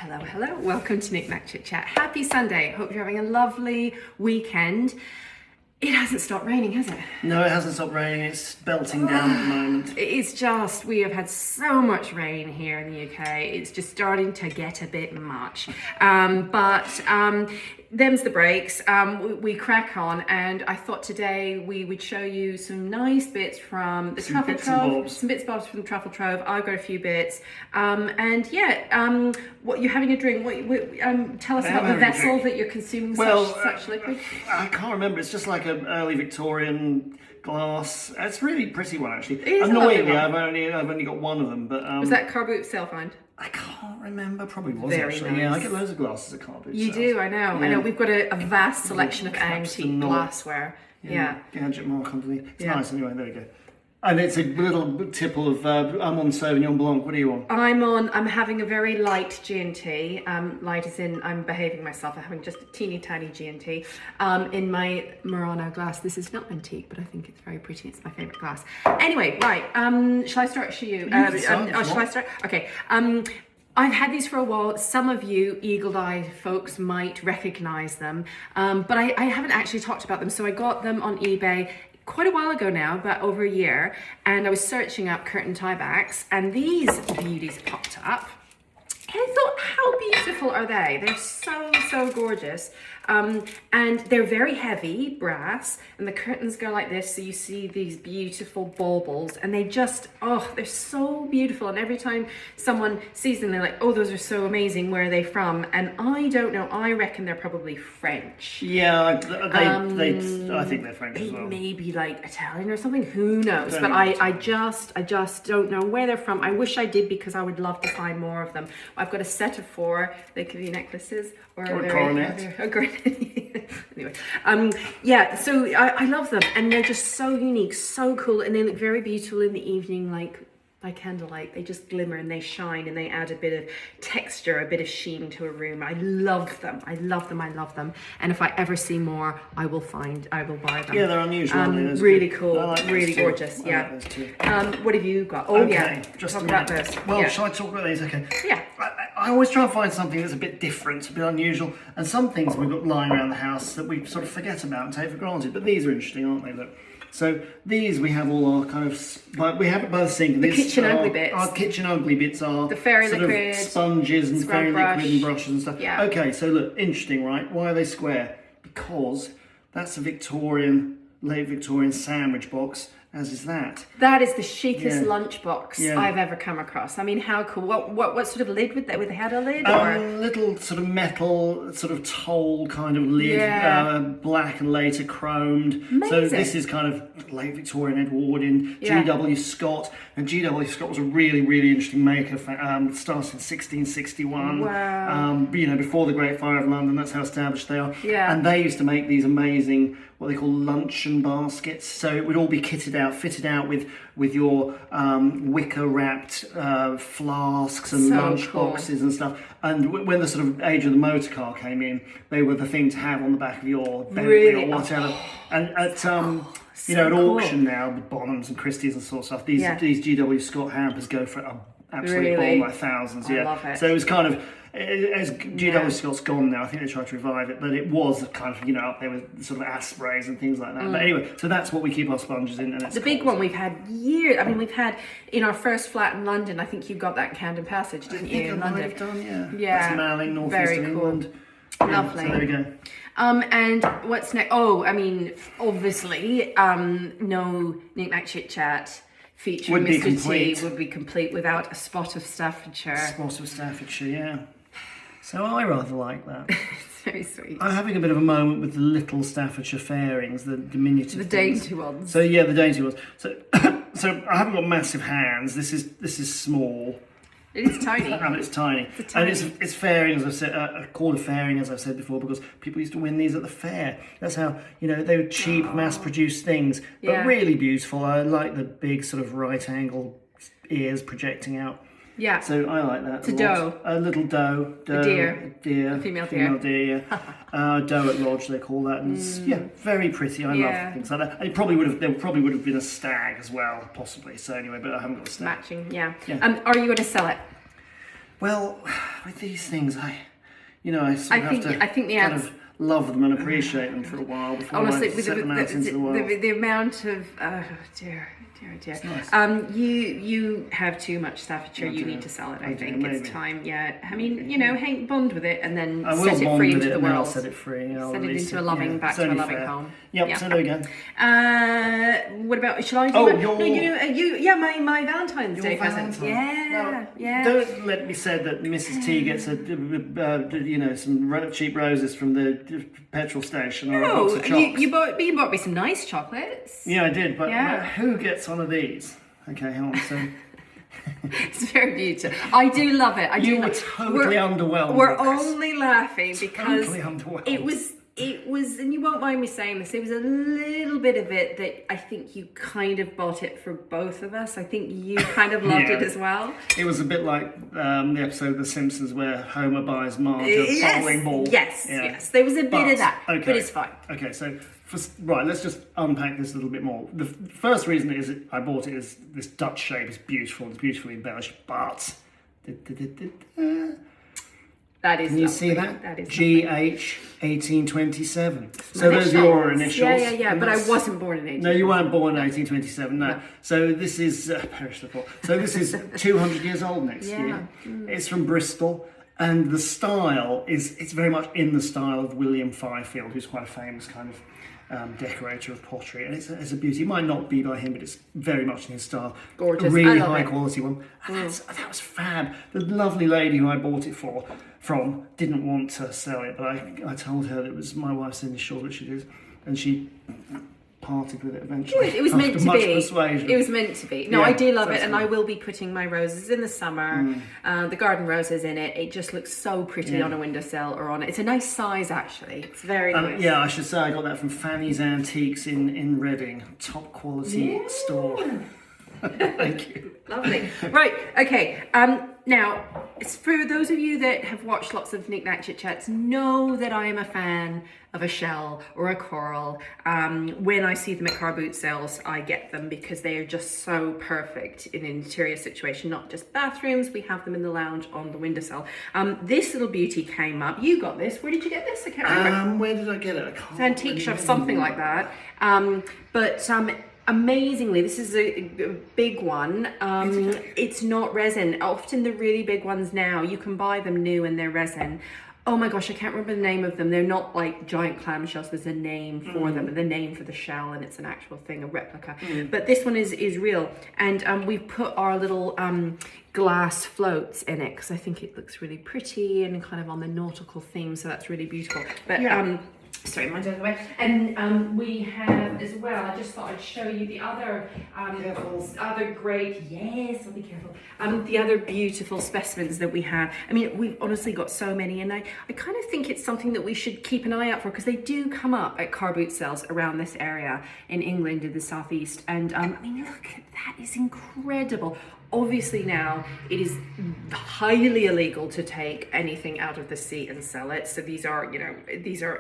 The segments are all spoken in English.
Hello, hello. Welcome to Knick, Knack, Chit Chat. Happy Sunday. Hope you're having a lovely weekend. It hasn't stopped raining, has it? No, it hasn't stopped raining. It's belting down at the moment. It's just, we have had so much rain here in the UK. It's just starting to get a bit much. Them's the breaks. We crack on, and I thought today we would show you some nice bits from the Truffle Trove. Some bits and bobs from the Truffle Trove. I've got a few bits. What you're having a drink? Tell us about the vessel that you're consuming such liquid. I can't remember. It's just like an early Victorian glass. It's a really pretty one, actually. It is Annoyingly, I've only got one of them. But was that car boot sale find? I can't remember. Probably was Very actually. nice. Yeah, I get loads of glasses at car boot You sales. do, I know. Yeah. I know. We've got a vast selection of Caps antique and glassware. Yeah. Gadget mark underneath. It's Yeah. nice anyway. There we go. And it's a little tipple of. I'm on Sauvignon Blanc. What are you on? I'm having a very light G&T. Light as in I'm behaving myself. I'm having just a teeny tiny G&T in my Murano glass. This is not antique, but I think it's very pretty. It's my favourite glass. Anyway, right. Shall I start? Shall you? Shall I start? Okay. I've had these for a while. Some of you eagle-eyed folks might recognise them, but I haven't actually talked about them. So I got them on eBay quite a while ago now, about over a year, and I was searching up curtain tiebacks, and these beauties popped up. And I thought, how beautiful are they? They're so gorgeous. And they're very heavy brass, and the curtains go like this, so you see these beautiful baubles, and they just, they're so beautiful. And every time someone sees them, they're like, oh, those are so amazing. Where are they from? And I don't know. I reckon they're probably French. Yeah, I think they're French as well. Maybe like Italian or something. Who knows? But I just don't know where they're from. I wish I did, because I would love to find more of them. I've got a set of 4. They could be necklaces or a coronet. Anyway, so I love them, and they're just so unique, so cool, and they look very beautiful in the evening, like by candlelight. They just glimmer and they shine, and they add a bit of texture, a bit of sheen to a room. I love them. I love them. And if I ever see more, I will buy them. Yeah, they're unusual. Really cool, like really gorgeous. I like those too. What have you got? Just talk a about minute. this. Well, shall I talk about these? Okay. Yeah. I always try and find something that's a bit different, a bit unusual, and some things we've got lying around the house that we sort of forget about and take for granted. But these are interesting, aren't they? Look. So these, we have all our kind of, we have it by the sink. The kitchen ugly bits. Our kitchen ugly bits are the fairy sort liquid, of sponges and fairy liquid and brushes and stuff. Yeah. Okay, so look, interesting, right? Why are they square? Because that's a late Victorian sandwich box, as is that. That is the chicest lunchbox Yeah. I've ever come across. I mean, how cool. What sort of lid with that? With had a lid? Little sort of metal, sort of toll kind of lid, black and later chromed. Amazing. So this is kind of late Victorian Edwardian, G.W. Scott. And G.W. Scott was a really, really interesting maker. Started in 1661. Wow. Before the Great Fire of London. That's how established they are. Yeah. And they used to make these amazing, what they call luncheon baskets. So it would all be fitted out with your wicker wrapped flasks and lunch boxes and stuff. And when the sort of age of the motor car came in, they were the thing to have on the back of your Bentley or whatever. And at at auction now with Bonhams and Christie's and sort of stuff, these G.W. Scott hampers go for an absolute bomb, like thousands. I love it. So it was kind of, as G.W. Scott's gone now, I think they tried to revive it, but it was kind of, up there with sort of Asprays and things like that. But anyway, so that's what we keep our sponges in. And the big one we've had years. I mean, we've had in our first flat in London. I think you got that in Camden Passage, didn't you? In London. Might have done, yeah. Yeah. That's Malling, North Very East of cool. England. Lovely. So there we go. And what's next? Oh, I mean, obviously, no Knick Knack Chit Chat featuring Mr. T would be complete without a spot of Staffordshire. Spot of Staffordshire, yeah. So I rather like that. It's very sweet. I'm having a bit of a moment with the little Staffordshire fairings, the diminutive The things. dainty ones. So yeah, the dainty ones. So so I haven't got massive hands. This is small. It is tiny. And it's tiny. And it's fairing, as I've said. I call it fairing, as I've said before, because people used to win these at the fair. That's how, they were cheap, mass-produced things, but really beautiful. I like the big sort of right-angle ears projecting out. Yeah. So I like that. It's a doe. A little doe. A deer. A female deer. Doe at lodge, they call that. And it's, very pretty. I love things like that. And there probably would have been a stag as well, possibly. So anyway, but I haven't got a stag. Matching, yeah. Are you going to sell it? Well, with these things, I sort of have to I think the kind answer. of love them and appreciate them for a while before Honestly, I with set them out into the world. the amount of dear. Nice. You have too much Staffordshire. I You do. need to sell it. I I do, think maybe. it's time. Yeah. I mean, hang bond with it and then I will set it bond free with into it the and then I'll world. set it free. I'll Set it release into a loving, back It's to a only loving fair. home. Yep, Yeah. so there we go. What about? Shall I do? Oh, my, your- no, yeah, my Valentine's Your Day present. Valentine's. Yeah, yeah. Don't let me say that Mrs. T gets some cheap roses from the petrol station or a box No, of chocolates. you bought me some nice chocolates. Yeah, I did, but Yeah. who gets one of these? Okay, hang on. So It's very beautiful. I do love it. you were totally underwhelmed. We're with this. only laughing because Totally underwhelmed. it was, and you won't mind me saying this, it was a little bit of it that I think you kind of bought it for both of us. I think you kind of loved it Yeah. as well. It was a bit like the episode of The Simpsons where Homer buys Marge a bowling ball. Yes, Yeah. yes. There was a bit of that, okay. but it's fine. Okay, so right, let's just unpack this a little bit more. The first reason is I bought it is this Dutch shape is beautiful. It's beautifully embellished, but That is can you lovely. see that? That is GH 1827. So lovely. those are your initials. Yeah. and But I that's- wasn't born in 18. No, you weren't born in 1827, no. So this is, perish the thought. So this is 200 years old next Yeah. year. It's from Bristol, and the style it's very much in the style of William Fifield, who's quite a famous kind of decorator of pottery, and it's a beauty. It might not be by him, but it's very much in his style. Gorgeous. A really I love high it. quality one. And that was fab. The lovely lady who I bought it from didn't want to sell it, but I told her that it was my wife's initial that she did, and she parted with it eventually. Good. It was meant after to much be. persuasion. It was meant to be. No, Yeah, I do love it, that's and good. I will be putting my roses in the summer. The garden roses in it. It just looks so pretty Yeah. on a windowsill or on it. It's a nice size, actually. It's very nice. Yeah, I should say I got that from Fanny's Antiques in Reading. Top quality store. Thank you. Lovely. Right. Okay. Now, it's for those of you that have watched lots of Knick, Knack, Chit Chats, know that I am a fan of a shell or a coral. When I see them at car boot sales, I get them because they are just so perfect in an interior situation, not just bathrooms. We have them in the lounge on the windowsill. This little beauty came up. You got this. Where did you get this? I can't remember. Where did I get it? I can't Antique shop, remember. something like that. Amazingly, this is a big one. It's not resin. Often the really big ones now, you can buy them new and they're resin. Oh my gosh, I can't remember the name of them. They're not like giant clamshells. There's a name for them, the name for the shell, and it's an actual thing, a replica. But this one is real. And we've put our little glass floats in it because I think it looks really pretty and kind of on the nautical theme. So that's really beautiful. But sorry, mine's out of the way. And we have as well, I just thought I'd show you the other other great, yes, I'll be careful. The other beautiful specimens that we have. I mean, we've honestly got so many, and I kind of think it's something that we should keep an eye out for because they do come up at car boot sales around this area in England, in the southeast. And I mean, look at that, is incredible. Obviously now it is highly illegal to take anything out of the sea and sell it. So these are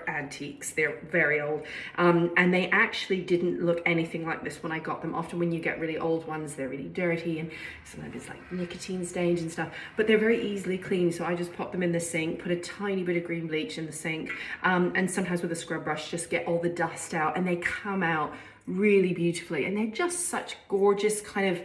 antiques. They're very old. And they actually didn't look anything like this when I got them. Often when you get really old ones, they're really dirty and sometimes it's like nicotine stains and stuff, but they're very easily cleaned. So I just pop them in the sink, put a tiny bit of green bleach in the sink, and sometimes with a scrub brush, just get all the dust out, and they come out really beautifully. And they're just such gorgeous kind of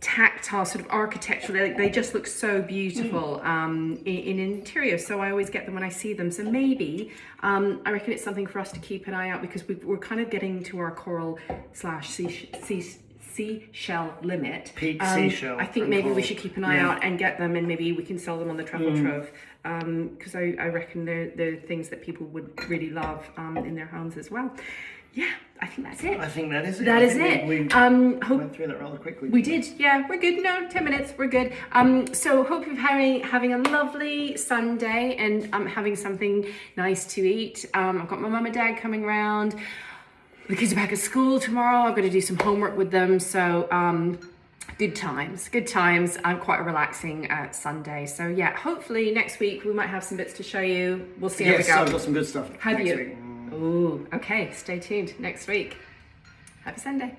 tactile sort of architectural, they just look so beautiful in interior. So I always get them when I see them. So maybe I reckon it's something for us to keep an eye out because we're kind of getting to our coral slash seashell limit. Peak seashell. I think maybe we should keep an eye out and get them, and maybe we can sell them on the Truffle Trove because I reckon they're things that people would really love in their homes as well. Yeah, I think that's it. I think that is it. That I is think it. We Hope went through that rather quickly. we did. Yeah, we're good. No, 10 minutes. We're good. So hope you're having a lovely Sunday and having something nice to eat. I've got my mum and dad coming round. The kids are back at school tomorrow. I've got to do some homework with them. So good times. I'm quite a relaxing Sunday. So yeah, hopefully next week we might have some bits to show you. We'll see how we Yes, go. I've got some good stuff. Have next you? week. Ooh, okay. Stay tuned next week. Happy Sunday.